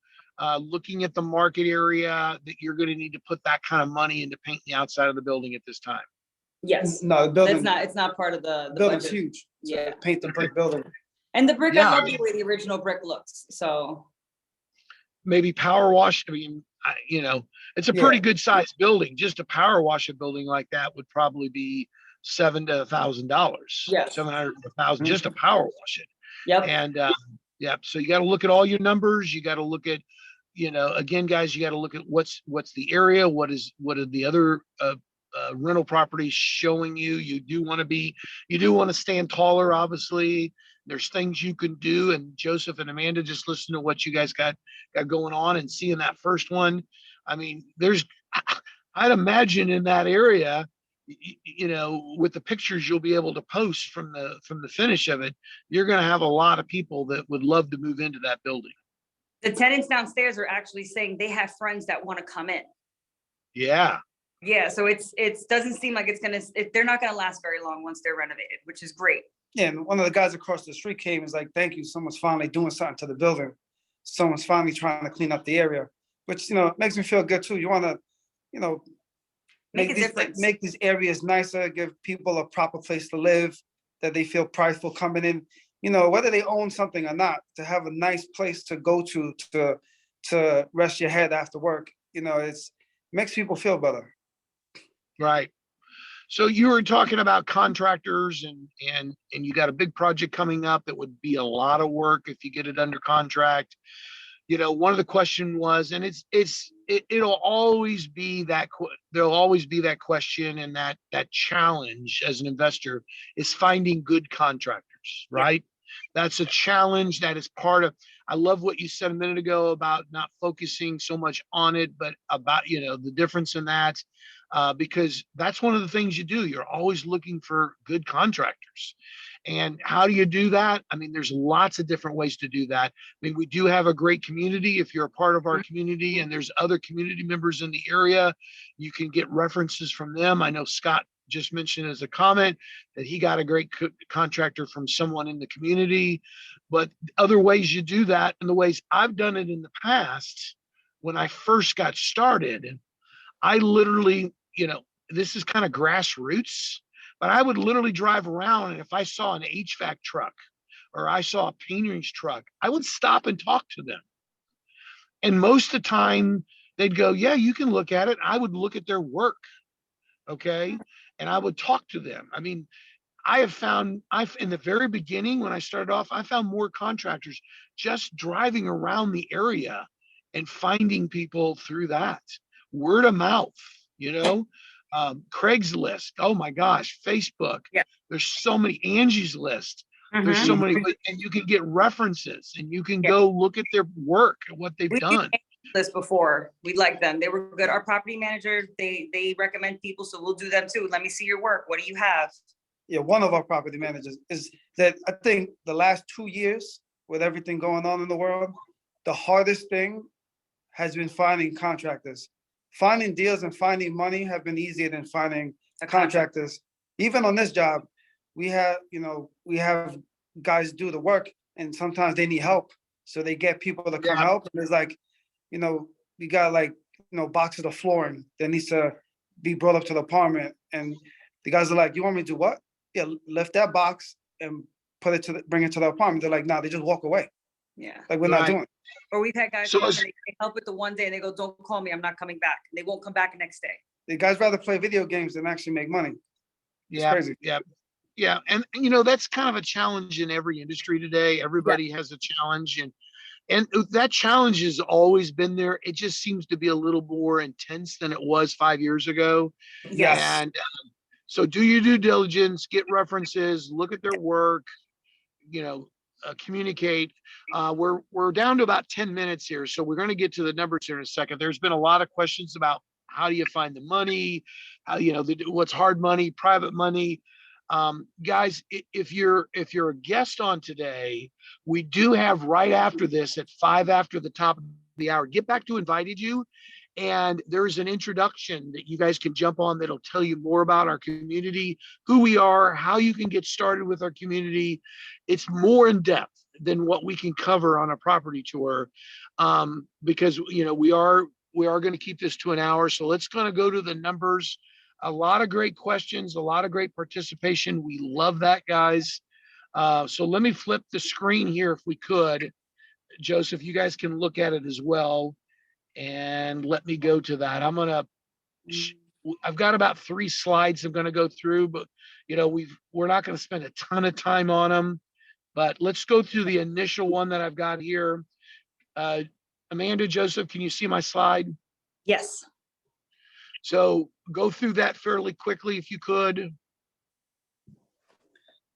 looking at the market area, that you're going to need to put that kind of money into painting the outside of the building at this time? Yes, No, the building. it's not part of the Building's budget. huge. So Yeah. paint the brick building. And the brick, Yeah, I I love mean- the way the original brick looks, so. Maybe power wash. I mean, you know, it's a pretty Yeah. good sized building. Just to power wash a building like that would probably be $700 to $1,000. Yes. 700 to 1,000 just to power wash it. Yep, And yeah, so you got to look at all your numbers. You got to look at, you know, again, guys, you got to look at what's the area, what are the other rental properties showing you. You do want to stand taller, obviously. There's things you can do. And Joseph and Amanda, just listen to what you guys got going on and seeing that first one. I mean, I'd imagine in that area, you know, with the pictures you'll be able to post from the finish of it, you're going to have a lot of people that would love to move into that building. the tenants downstairs are actually saying they have friends that want to come in. Yeah. Yeah, so it doesn't seem like they're not gonna last very long once they're renovated, which is great. Yeah, and one of the guys across the street came and was like, thank you, someone's finally doing something to the building. Someone's finally trying to clean up the area, which, you know, makes me feel good too. You want to, you know, Make a difference. make these areas nicer, give people a proper place to live, that they feel prideful coming in, you know, whether they own something or not, to have a nice place to go to rest your head after work. You know, makes people feel better. Right. So you were talking about contractors and you got a big project coming up that would be a lot of work if you get it under contract. You know, one of the question was, and it'll always be there'll always be that question and that challenge as an investor is finding good contractors, right? That's a challenge that is part of, I love what you said a minute ago about not focusing so much on it, but about, you know, the difference in that. Because that's one of the things you do. You're always looking for good contractors. And how do you do that? I mean, there's lots of different ways to do that. I mean, we do have a great community. If you're a part of our community and there's other community members in the area, you can get references from them. I know Scott just mentioned as a comment that he got a great contractor from someone in the community. But other ways you do that, and the ways I've done it in the past, when I first got started, I literally, you know, this is kind of grassroots, but I would literally drive around, and if I saw an HVAC truck or I saw a painter's truck, I would stop and talk to them. And most of the time they'd go, yeah, you can look at it. I would look at their work. Okay. And I would talk to them. I mean, I have found, in the very beginning, when I started off, I found more contractors just driving around the area and finding people through that. Word of mouth, you know? Craigslist, oh my gosh, Facebook. Yeah. There's so many, Angie's List. There's so Mhm. many, and you can get references and you can Yeah. go look at their work and what they've We done. This before, we like them. They were good. Our property manager, they recommend people, so we'll do them too. Let me see your work. What do you have? Yeah, one of our property managers is that I think the last 2 years with everything going on in the world, the hardest thing has been finding contractors. Finding deals and finding money have been easier than finding A contract. contractors. Even on this job, we have guys do the work and sometimes they need help. So they get people to come Yeah. help. And it's like, we got like, boxes of flooring that needs to be brought up to the apartment. And the guys are like, you want me to do what? Yeah, lift that box and bring it to the apartment. They're like, nah, they just walk away. Yeah. Like, we're not Right. doing it. Or we've had guys So come up it's- and they help with the one day and they go, don't call me, I'm not coming back. They won't come back the next day. The guys rather play video games than actually make money. It's Yeah, crazy. yeah, yeah. And that's kind of a challenge in every industry today. Everybody has a challenge, and that challenge has always been there. It just seems to be a little more intense than it was 5 years ago. Yes. And so do your due diligence, get references, look at their work, communicate. We're down to about 10 minutes here, so we're going to get to the numbers here in a second. There's been a lot of questions about how do you find the money, how, what's hard money, private money. Guys, if you're a guest on today, we do have right after this at 5 after the top of the hour, Get Back to invited you. And there's an introduction that you guys can jump on that'll tell you more about our community, who we are, how you can get started with our community. It's more in depth than what we can cover on a property tour, because we are going to keep this to an hour. So let's kind of go to the numbers. A lot of great questions, a lot of great participation. We love that, guys. So let me flip the screen here if we could. Joseph, you guys can look at it as well. And let me go to that. I've got about 3 slides I'm going to go through, but we're not going to spend a ton of time on them, but let's go through the initial one that I've got here. Amanda, Joseph, can you see my slide? Yes. So go through that fairly quickly if you could.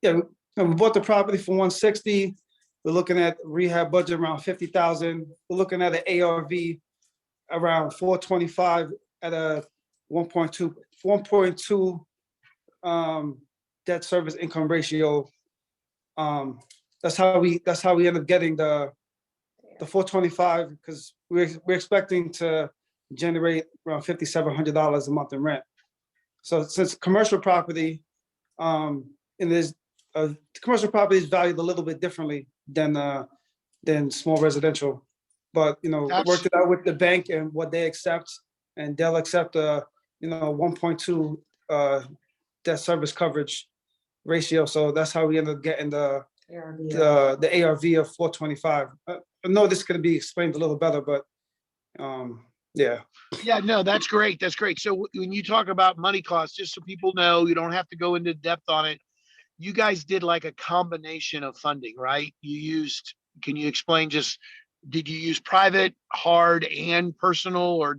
Yeah, we bought the property for 160. We're looking at rehab budget around 50,000. We're looking at an ARV around 425 at a 1.2 debt service income ratio. That's how we end up getting the 425, because we're expecting to generate around $5,700 a month in rent. So since commercial property, and there's commercial property is valued a little bit differently than small residential. But worked it out with the bank and what they accept, and they'll accept a 1.2 debt service coverage ratio. So that's how we end up getting the ARV of 425. I know this could be explained a little better, but yeah. Yeah, no, that's great. That's great. So when you talk about money costs, just so people know, you don't have to go into depth on it. You guys did like a combination of funding, right? Can you explain did you use private, hard, and personal, or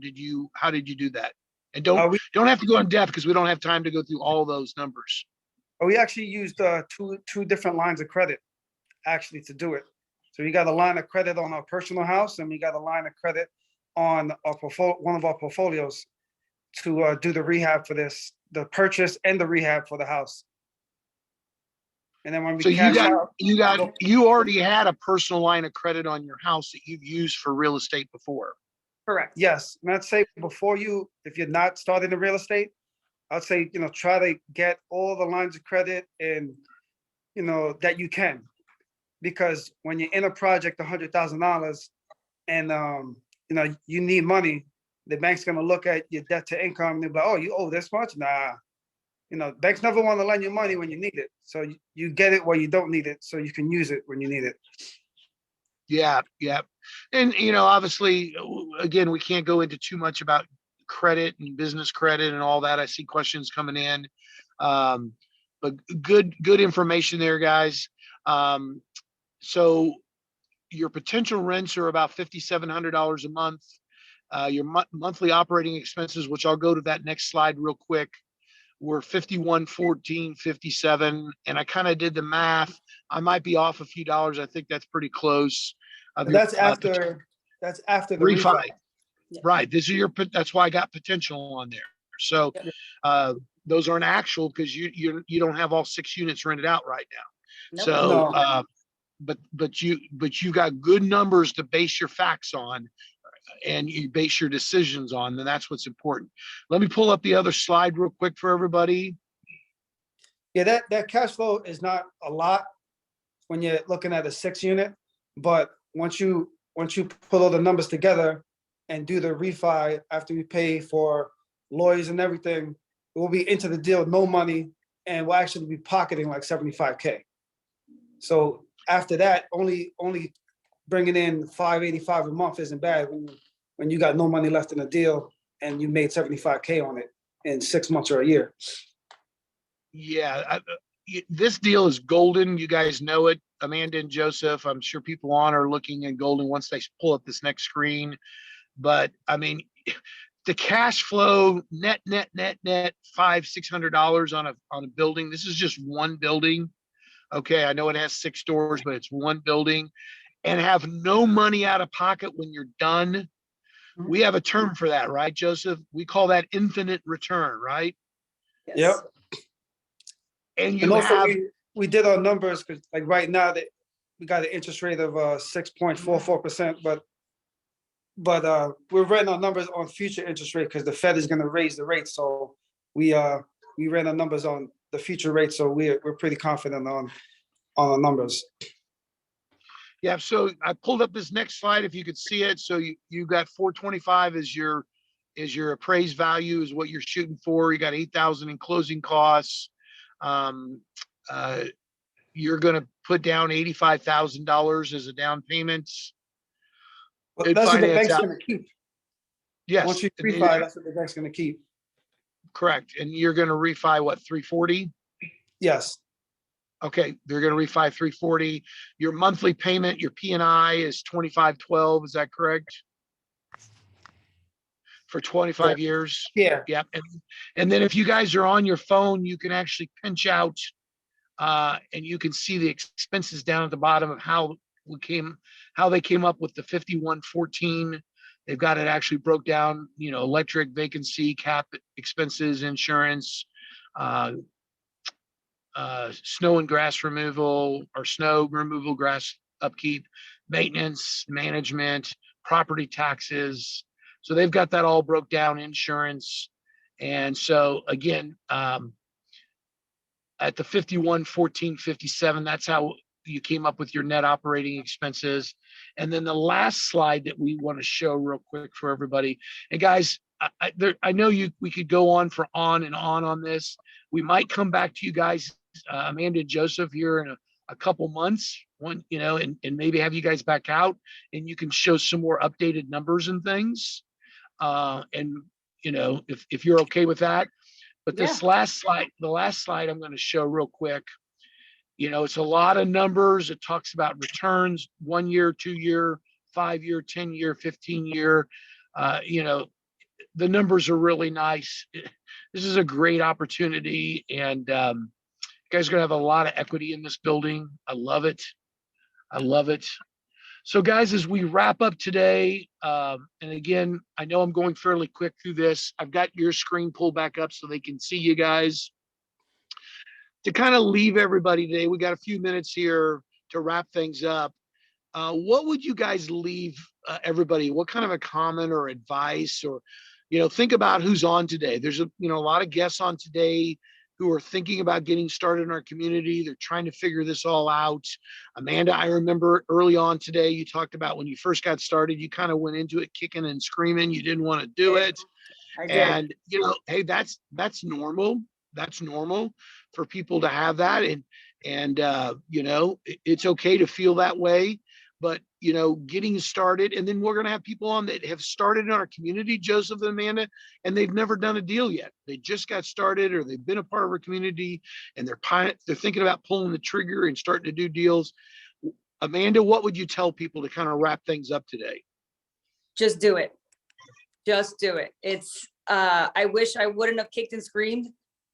how did you do that? And don't have to go in depth because we don't have time to go through all those numbers. We actually used two different lines of credit actually to do it. So we got a line of credit on our personal house, and we got a line of credit on one of our portfolios to do the rehab for this, the purchase and the rehab for the house. And then when we you already had a personal line of credit on your house that you've used for real estate before. Correct. Yes, and I'd say if you're not starting in real estate, I'd say try to get all the lines of credit and that you can, because when you're in a project $100,000 and you need money, the bank's gonna look at your debt to income and they'll be like, oh, you owe this much? Nah. Banks never want to lend you money when you need it. So you get it where you don't need it, so you can use it when you need it. Yeah, yeah. And obviously, again, we can't go into too much about credit and business credit and all that. I see questions coming in. But but good information there, guys. So your potential rents are about $5,700 a month. Your monthly operating expenses, which I'll go to that next slide real quick, were 5114.57, and I kind of did the math. I might be off a few dollars. I think that's pretty close. That's after the refi. Right. This is your, that's why I got potential on there. So those aren't actual because you don't have all 6 units rented out right now. Nope. So No. but you got good numbers to base your facts on, and you base your decisions on, and that's what's important. Let me pull up the other slide real quick for everybody. Yeah, that cash flow is not a lot when you're looking at a 6 unit, but once you put all the numbers together and do the refi after we pay for lawyers and everything, we'll be into the deal with no money, and we'll actually be pocketing like 75K. So after that, only bringing in 585 a month isn't bad when you got no money left in the deal and you made 75K on it in 6 months or a year. Yeah, this deal is golden. You guys know it. Amanda and Joseph, I'm sure people on are looking at golden once they pull up this next screen. But I mean, the cash flow net $500-600 on a building. This is just one building. Okay, I know it has 6 stores, but it's one building, and have no money out of pocket when you're done. We have a term for that, right, Joseph? We call that infinite return, right? Yep. And you And also have, we did our numbers because like right now that we got an interest rate of 6.44%, but we're running our numbers on future interest rate because the Fed is going to raise the rate. So we ran our numbers on the future rate, so we're pretty confident on our numbers. yeah, so I pulled up this next slide if you could see it. So you got 425 as your appraised value is what you're shooting for. You got 8,000 in closing costs. You're going to put down $85,000 as a down payment. But It'd that's what the finance bank's out. going to keep. Yes, Once you and then- refi, that's what the bank's going to keep. correct. And you're going to refi what, 340? Yes. Okay, they're going to refi 340. Your monthly payment, your P&I is 2512. Is that correct? For 25 years. Yeah. Yep. And then if you guys are on your phone, you can actually pinch out and you can see the expenses down at the bottom of how they came up with the 5114. They've got it actually broke down, electric, vacancy, cap expenses, insurance, snow and grass removal, or snow removal, grass upkeep, maintenance, management, property taxes. So they've got that all broke down, insurance. And so again, at the 5114.57, that's how you came up with your net operating expenses. And then the last slide that we want to show real quick for everybody. And guys, I know we could go on and on this. We might come back to you guys, Amanda and Joseph, here in a couple months, and maybe have you guys back out and you can show some more updated numbers and things. And if you're okay with that. But this last slide, the last slide I'm going to show real quick, it's a lot of numbers. It talks about returns, 1 year, 2 year, 5 year, 10 year, 15 year. The numbers are really nice. This is a great opportunity, and you guys are going to have a lot of equity in this building. I love it. I love it. So guys, as we wrap up today, and again, I know I'm going fairly quick through this. I've got your screen pulled back up so they can see you guys. To kind of leave everybody today, we got a few minutes here to wrap things up. What would you guys leave everybody? What kind of a comment or advice, or, think about who's on today. There's a lot of guests on today who are thinking about getting started in our community. They're trying to figure this all out. Amanda, I remember early on today, you talked about when you first got started, you kind of went into it kicking and screaming. You didn't want to do it. I did. And, hey, that's normal. That's normal for people to have that. And it's okay to feel that way. But, you know, getting started. And then we're going to have people on that have started in our community, Joseph and Amanda, and they've never done a deal yet. They just got started, or they've been a part of our community, and they're thinking about pulling the trigger and starting to do deals. Amanda, what would you tell people to kind of wrap things up today? Just do it. Just do it. It's, I wish I wouldn't have kicked and screamed.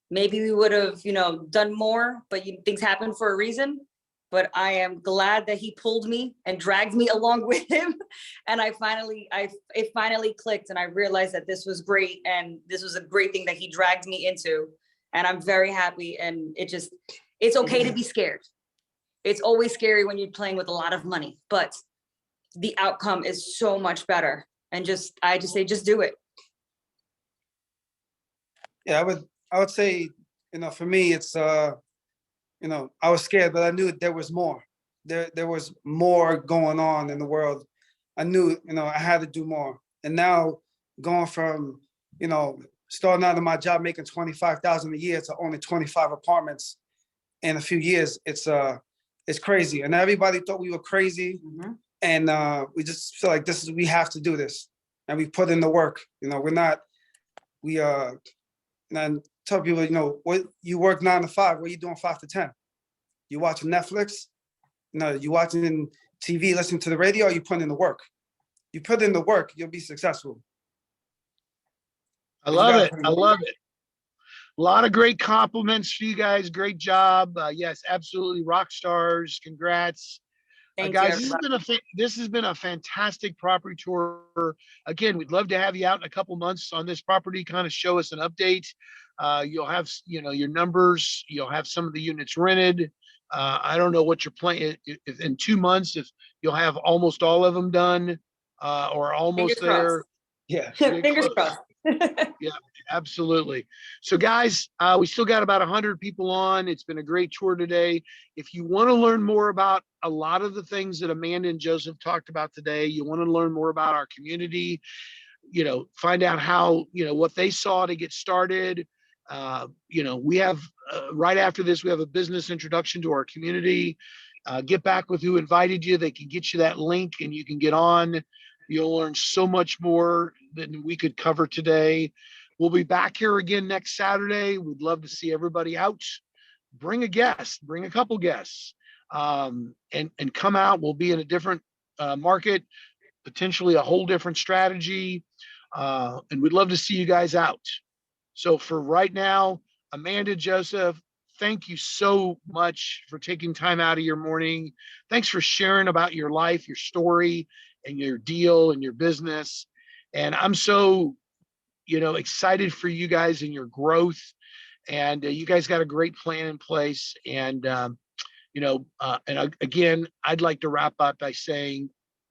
Maybe we would have, you know, done more, but things happen for a reason. But I am glad that he pulled me and dragged me along with him. And it finally clicked, and I realized that this was great. And this was a great thing that he dragged me into. And I'm very happy. And it's okay to be scared. It's always scary when you're playing with a lot of money, but the outcome is so much better. And I just say, just do it. Yeah, I would say, you know, for me, it's, you know, I was scared, but I knew there was more. There was more going on in the world. I knew, you know, I had to do more. And now going from, you know, starting out in my job, making $25,000 a year to only 25 apartments in a few years, it's crazy. And everybody thought we were crazy. And we just feel like we have to do this. And we put in the work. You know, and I tell people, you know, what you work 9 to 5, what are you doing 5 to 10? You watching Netflix? No, you watching TV, listening to the radio, or you putting in the work? You put in the work, you'll be successful. I love it. I love it. A lot of great compliments for you guys. Great job. Yes, absolutely. Rock stars. Congrats. Thank Guys, you. this has been a fantastic property tour. Again, we'd love to have you out in a couple months on this property, kind of show us an update. You'll have, you know, your numbers. You'll have some of the units rented. I don't know what you're planning if in 2 months, if you'll have almost all of them done or almost Fingers there. crossed. Yeah. Fingers crossed. Yeah, absolutely. So guys, we still got about 100 people on. It's been a great tour today. If you want to learn more about a lot of the things that Amanda and Joseph talked about today, you want to learn more about our community, you know, find out how, you know, what they saw to get started. You know, we have right after this, we have a business introduction to our community. Get back with who invited you. They can get you that link and you can get on. You'll learn so much more than we could cover today. We'll be back here again next Saturday. We'd love to see everybody out. Bring a guest, bring a couple guests, and come out. We'll be in a different market, potentially a whole different strategy. And we'd love to see you guys out. So for right now, Amanda, Joseph, thank you so much for taking time out of your morning. Thanks for sharing about your life, your story, and your deal and your business. And I'm so, you know, excited for you guys and your growth. And you guys got a great plan in place. And, you know, again, I'd like to wrap up by saying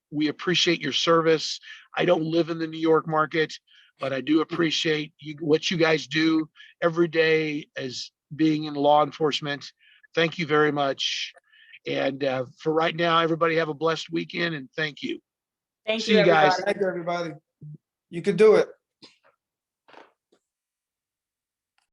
we appreciate your service. I don't live in the New York market, but I do appreciate what you guys do every day as being in law enforcement. Thank you very much. And for right now, everybody have a blessed weekend and thank you. Thank See you, you guys. everybody. Thank you, everybody. You could do it.